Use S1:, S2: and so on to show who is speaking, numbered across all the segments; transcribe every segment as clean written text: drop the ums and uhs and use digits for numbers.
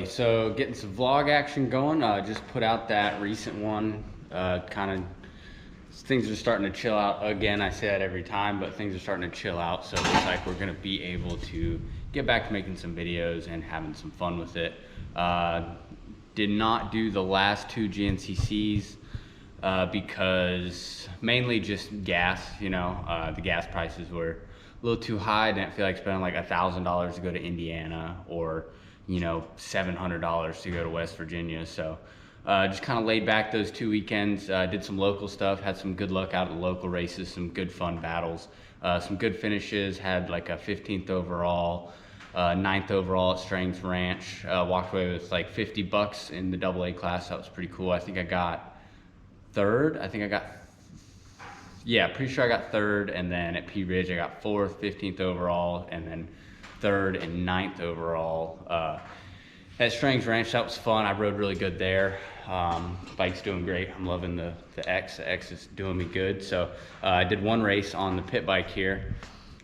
S1: everybody. So getting some vlog action going. Just put out that recent one. Kind of things are starting to chill out again. I say that every time, but things are starting to chill out. So it looks like we're gonna be able to get back to making some videos and having some fun with it. Did not do the last two GNCCs because mainly just gas. You know, the gas prices were a little too high. I didn't feel like spending like $1,000 to go to Indiana or, you know, $700 to go to West Virginia. So just kind of laid back those 2 weekends, did some local stuff, had some good luck out at the local races, some good fun battles, some good finishes, had like a 15th overall, 9th overall at Strang's Ranch, walked away with like $50 in the AA class. That was pretty cool. I think I got third. Yeah, pretty sure I got third, and then at Pea Ridge I got 4th, 15th overall, and then 3rd and 9th overall. At Strang's Ranch, that was fun. I rode really good there. Bike's doing great. I'm loving the X. The X is doing me good. So I did one race on the pit bike here.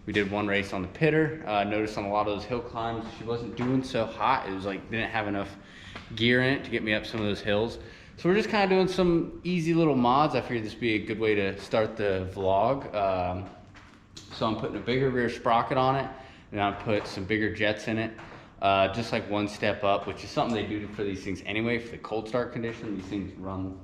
S1: We did one race on the pitter. Noticed on a lot of those hill climbs, she wasn't doing so hot. It was like, didn't have enough gear in it to get me up some of those hills. So we're just kind of doing some easy little mods. I figured this would be a good way to start the vlog. So I'm putting a bigger rear sprocket on it, and I put some bigger jets in it, just like one step up, which is something they do for these things anyway. For the cold start condition, these things run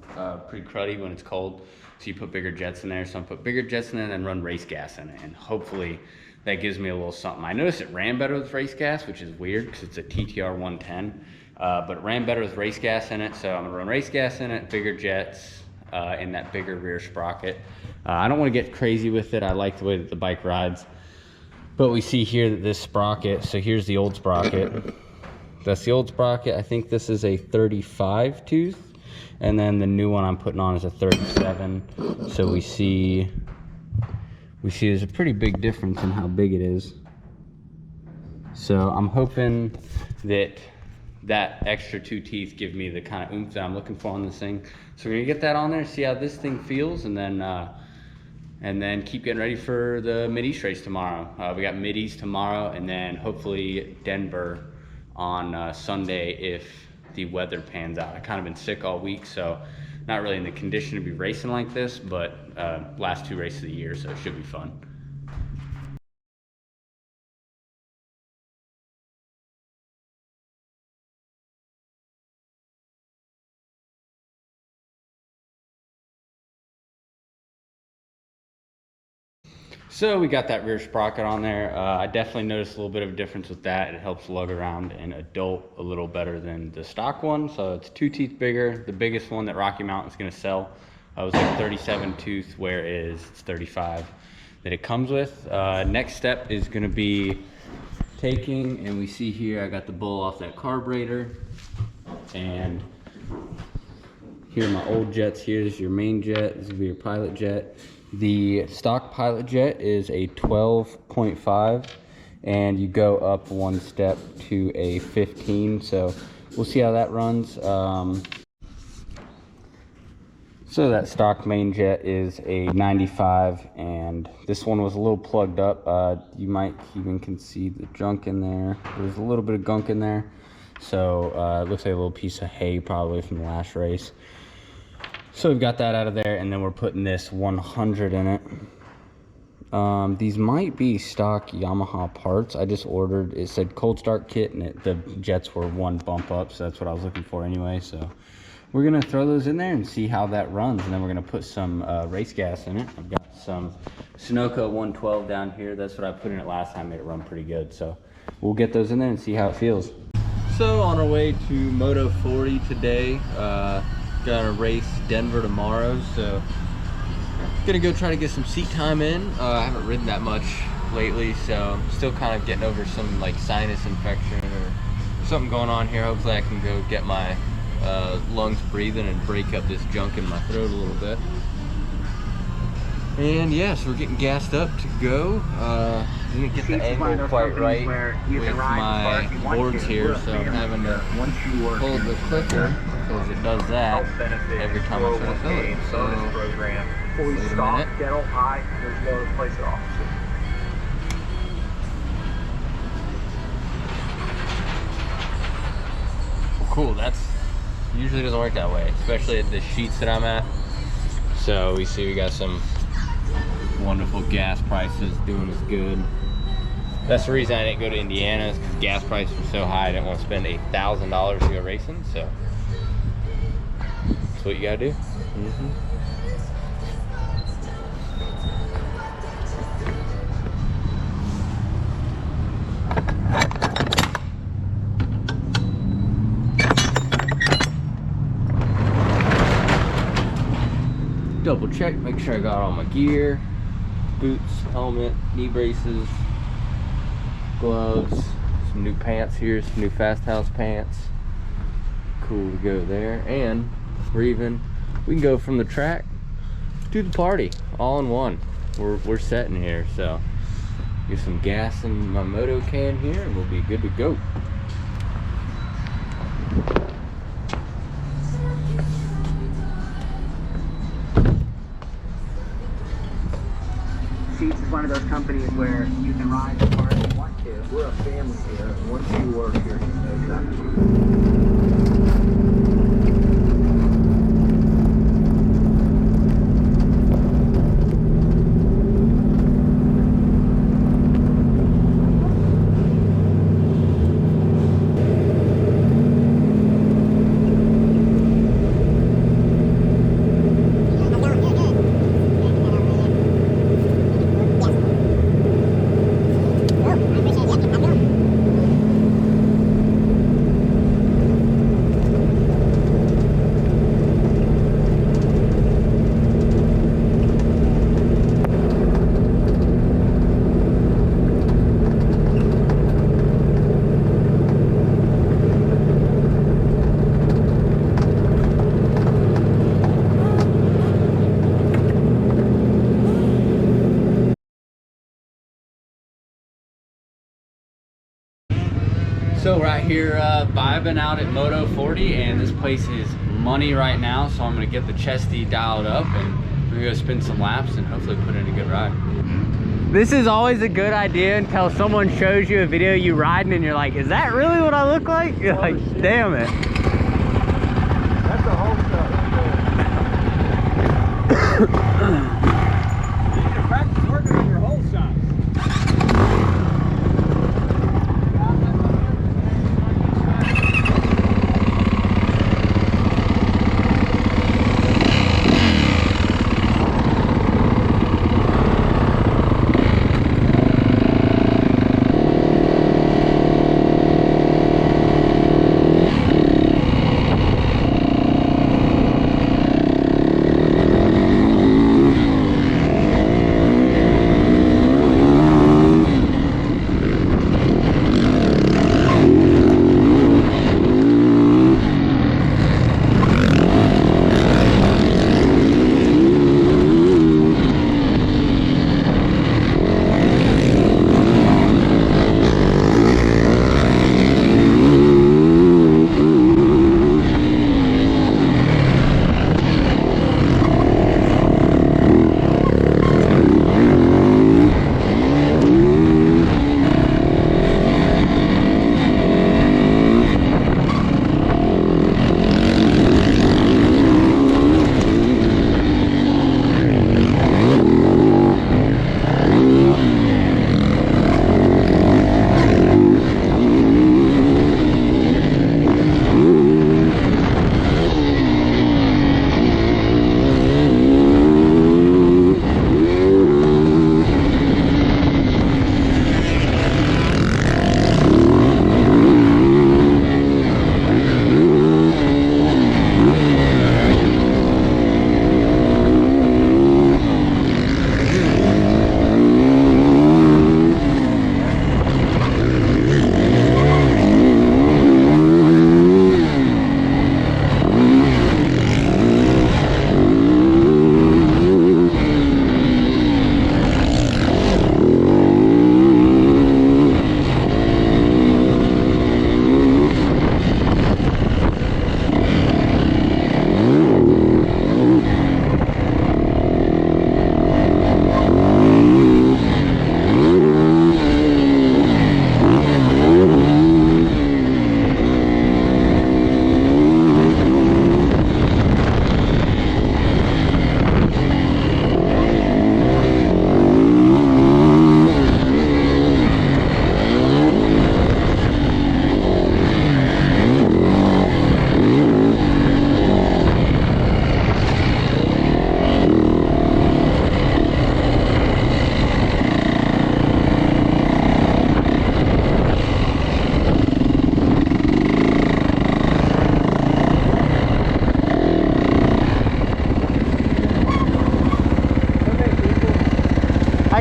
S1: pretty cruddy when it's cold, so you put bigger jets in there. So I put bigger jets in it and then run race gas in it, and hopefully that gives me a little something. I noticed it ran better with race gas, which is weird because it's a TTR 110. But it ran better with race gas in it, so I'm gonna run race gas in it, bigger jets, in that bigger rear sprocket. I don't want to get crazy with it. I like the way that the bike rides, but we see here that this sprocket, so here's the old sprocket. That's the old sprocket. I think this is a 35 tooth, and then the new one I'm putting on is a 37. So we see there's a pretty big difference in how big it is. So I'm hoping that extra 2 teeth give me the kind of oomph that I'm looking for on this thing. So we're gonna get that on there, see how this thing feels, and then keep getting ready for the Mid-East race tomorrow. We got Mid-East tomorrow, and then hopefully Denver on Sunday if the weather pans out. I've kind of been sick all week, so not really in the condition to be racing like this, but last 2 races of the year, so it should be fun. So we got that rear sprocket on there. I definitely noticed a little bit of a difference with that. It helps lug around an adult a little better than the stock one. So it's 2 teeth bigger. The biggest one that Rocky Mountain's gonna sell was like 37 tooth, whereas it's 35 that it comes with. Next step is gonna be taking, and we see here I got the bull off that carburetor, and here are my old jets. Here's your main jet. This will be your pilot jet. The stock pilot jet is a 12.5, and you go up 1 step to a 15. So we'll see how that runs. So that stock main jet is a 95, and this one was a little plugged up. You might even can see the junk in there. There's a little bit of gunk in there. So it looks like a little piece of hay probably from the last race. So we've got that out of there, and then we're putting this 100 in it. These might be stock Yamaha parts. I just ordered, it said cold start kit, and the jets were 1 bump up, so that's what I was looking for anyway. So we're gonna throw those in there and see how that runs, and then we're gonna put some race gas in it. I've got some Sunoco 112 down here. That's what I put in it last time, made it run pretty good. So we'll get those in there and see how it feels. So on our way to Moto 40 today. Gonna race Denver tomorrow, so gonna go try to get some seat time in. I haven't ridden that much lately, so I'm still kind of getting over some like sinus infection or something going on here. Hopefully I can go get my lungs breathing and break up this junk in my throat a little bit. And yeah, so we're getting gassed up to go. Didn't get the angle quite right with my boards here, so I'm having to hold the clicker because it does that every time I try to fill it. So, wait a minute. There's no other place at all.
S2: cool. That's usually doesn't work that way, especially at the sheets that I'm at. So we see we got some wonderful gas prices doing us good. That's the reason I didn't go to Indiana, is because gas prices were so high. I didn't want to spend $1,000 to go racing. So that's what you gotta do. Double check, make sure I got all my gear, boots, helmet, knee braces, gloves, some new pants here, some new Fast House pants. Cool to go there. And we can go from the track to the party all in one. We're setting here, so get some gas in my Moto can here and we'll be good to go.
S3: Seats is one of those companies where you can ride as far as you want to. We're a family here. Once you work here, you know that.
S1: So right here, vibing out at Moto 40, and this place is money right now, so I'm gonna get the chesty dialed up and we're gonna go spin some laps and hopefully put in a good ride.
S2: This is always a good idea until someone shows you a video you riding and you're like, is that really what I look like? You're like, damn it.
S3: That's a whole stuff. You need to practice working on your whole shots.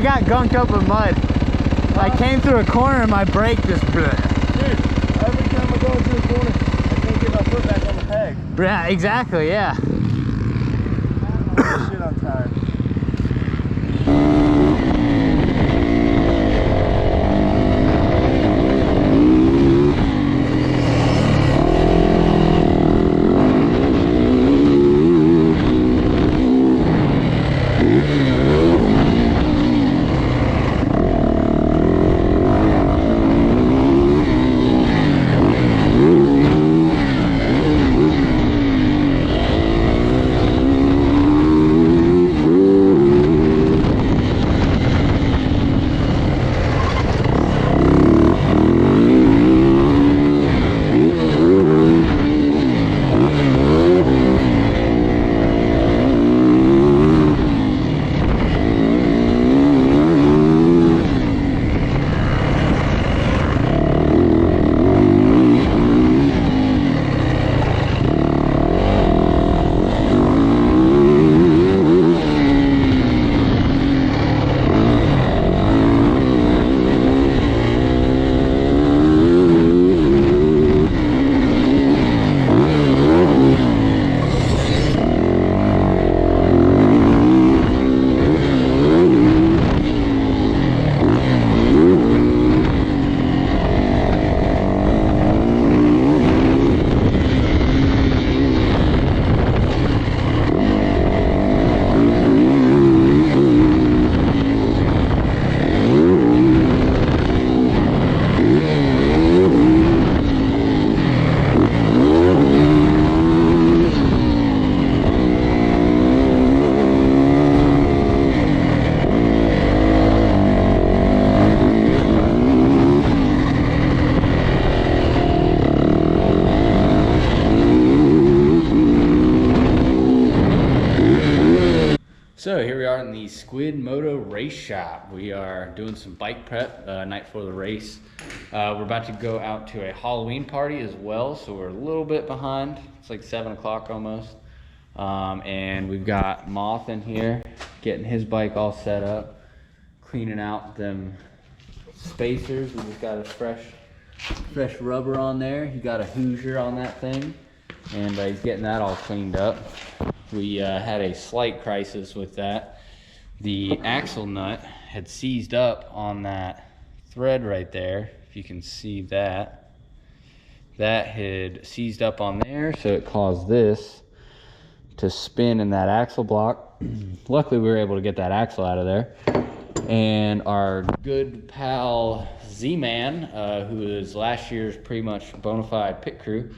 S3: got gunked up with mud. I came through a corner and my brake just.
S2: Dude, every time I go into the corner, I can't get my foot back on the peg.
S3: Yeah, exactly. Yeah.
S2: Oh, shit, I'm tired.
S1: So here we are in the Squid Moto race shop. We are doing some bike prep night before the race. We're about to go out to a Halloween party as well, so we're a little bit behind. It's like 7 o'clock almost. And we've got Moth in here getting his bike all set up, cleaning out them spacers. We just got a fresh rubber on there. He got a Hoosier on that thing, and he's getting that all cleaned up. We had a slight crisis with that. The axle nut had seized up on that thread right there. If you can see that. That had seized up on there, so it caused this to spin in that axle block. Luckily, we were able to get that axle out of there. And our good pal Z-Man, who is last year's pretty much bona fide pit crew,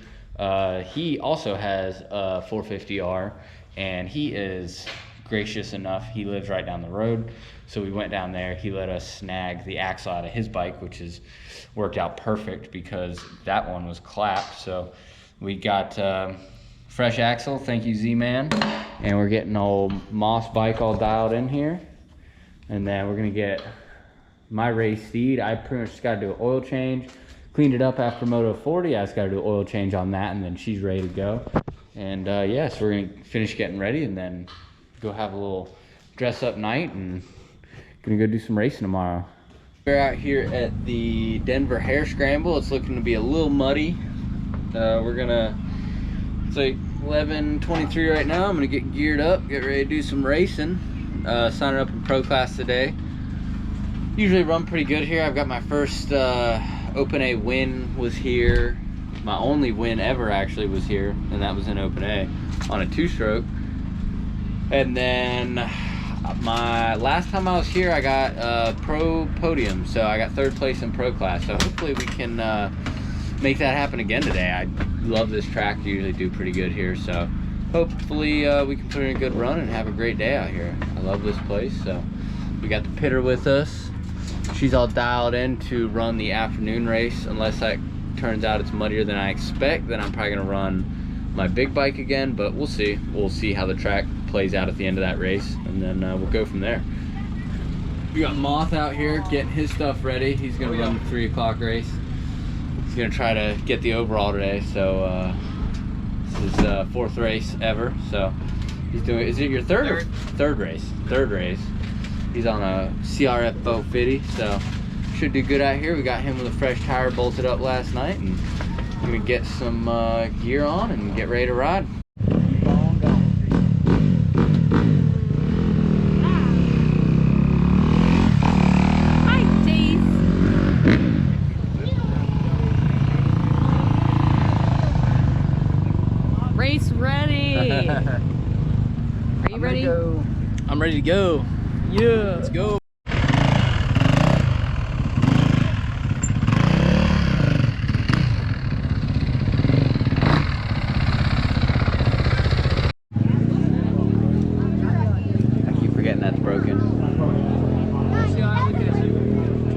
S1: he also has a 450R. And he is gracious enough, he lives right down the road, so we went down there. He let us snag the axle out of his bike, which has worked out perfect because that one was clapped. So we got fresh axle, thank you Z-Man, and we're getting old Moss bike all dialed in here. And then we're gonna get my race steed. I pretty much just gotta do an oil change, cleaned it up after Moto 40. I just gotta do an oil change on that, and then she's ready to go. And yeah, so we're gonna finish getting ready and then go have a little dress up night and gonna go do some racing tomorrow. We're out here at the Denver Hare Scramble. It's looking to be a little muddy. It's like 11:23 right now. I'm gonna get geared up, get ready to do some racing. Signing up in pro class today. Usually run pretty good here. I've got my first Open A win was here. My only win ever actually was here, and that was in Open A on a 2-stroke. And then my last time I was here, I got a pro podium, so I got 3rd place in pro class. So hopefully we can make that happen again today. I love this track. I usually do pretty good here, so hopefully we can put in a good run and have a great day out here. I love this place. So we got the pitter with us. She's all dialed in to run the afternoon race. Unless that turns out it's muddier than I expect, then I'm probably gonna run my big bike again, but we'll see. We'll see how the track plays out at the end of that race, and then we'll go from there. We got Moth out here getting his stuff ready. He's gonna run the 3 o'clock race. He's gonna try to get the overall today, so this is 4th race ever, so he's doing, is it your third race? Third race.
S2: He's on a CRF 450, so should do good out here. We got him with a fresh tire bolted up last night, and gonna get some gear on and get ready to ride. Keep on going.
S4: Race ready. Are you ready?
S2: I'm ready to go. Yeah. Let's go. I keep forgetting that's broken.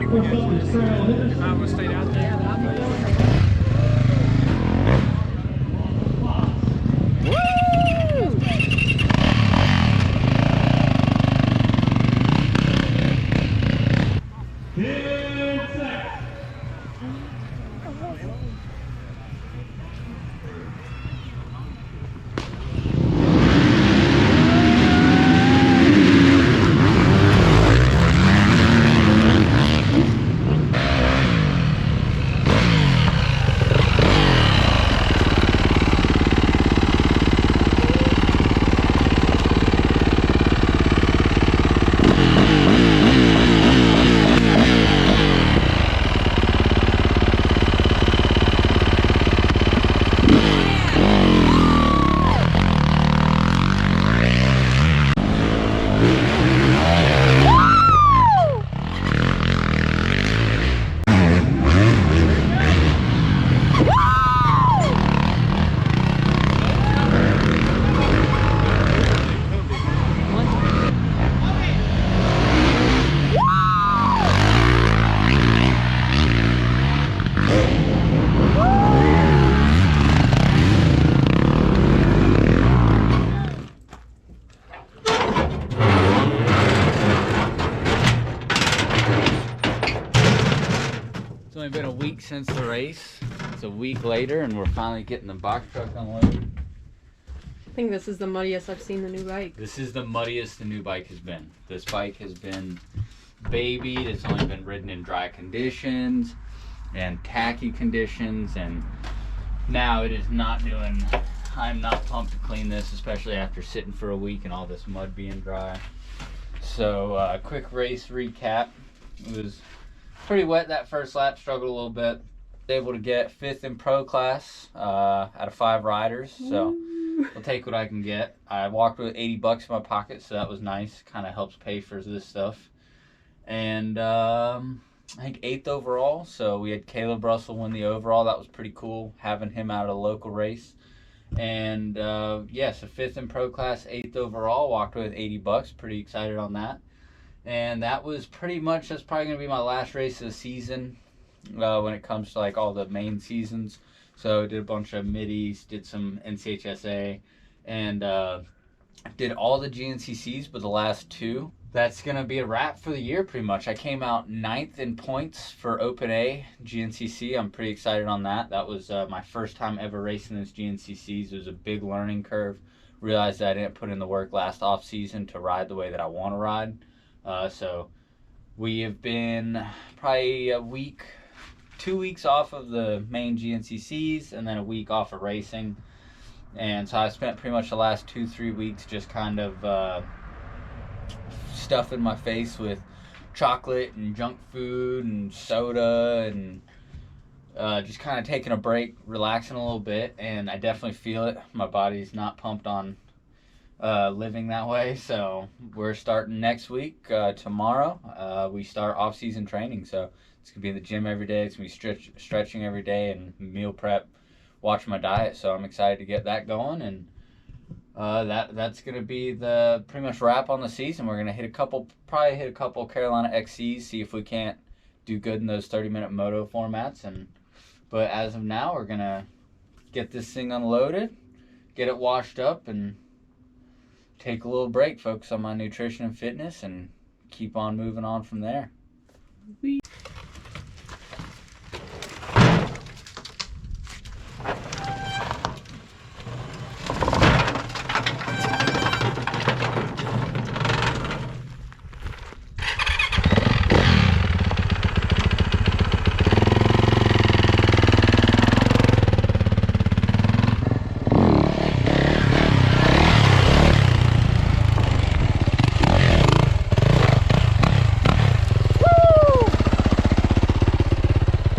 S5: If I would stayed out there.
S2: It's only been a week since the race. It's a week later, and we're finally getting the box truck unloaded.
S4: I think this is the muddiest I've seen the new bike.
S2: This is the muddiest the new bike has been. This bike has been babied. It's only been ridden in dry conditions and tacky conditions, and now it is not doing. I'm not pumped to clean this, especially after sitting for a week and all this mud being dry. So quick race recap. It was pretty wet that first lap, struggled a little bit. Able to get 5th in pro class out of 5 riders, so I'll take what I can get. I walked with $80 in my pocket, so that was nice. Kind of helps pay for this stuff. And I think 8th overall, so we had Caleb Russell win the overall. That was pretty cool, having him out of a local race. And yeah, so 5th in pro class, 8th overall, walked with $80. Pretty excited on that. And that was pretty much, that's probably going to be my last race of the season when it comes to like all the main seasons. So did a bunch of middies, did some nchsa, and did all the GNCCs but the last 2. That's going to be a wrap for the year pretty much. I came out 9th in points for Open A GNCC. I'm pretty excited on that. That was my first time ever racing those GNCCs. It was a big learning curve. Realized that I didn't put in the work last off season to ride the way that I want to ride. So we have been probably a week, 2 weeks off of the main GNCCs, and then a week off of racing. And so I spent pretty much the last 2-3 weeks just kind of stuffing my face with chocolate and junk food and soda, and just kind of taking a break, relaxing a little bit. And I definitely feel it. My body's not pumped on living that way. So we're starting next week. Tomorrow we start off-season training, so it's gonna be in the gym every day. It's gonna be stretching every day and meal prep, watch my diet. So I'm excited to get that going, and that's gonna be the pretty much wrap on the season. We're gonna probably hit a couple Carolina XCs, see if we can't do good in those 30-minute moto formats. But as of now, we're gonna get this thing unloaded, get it washed up, and take a little break, focus on my nutrition and fitness, and keep on moving on from there.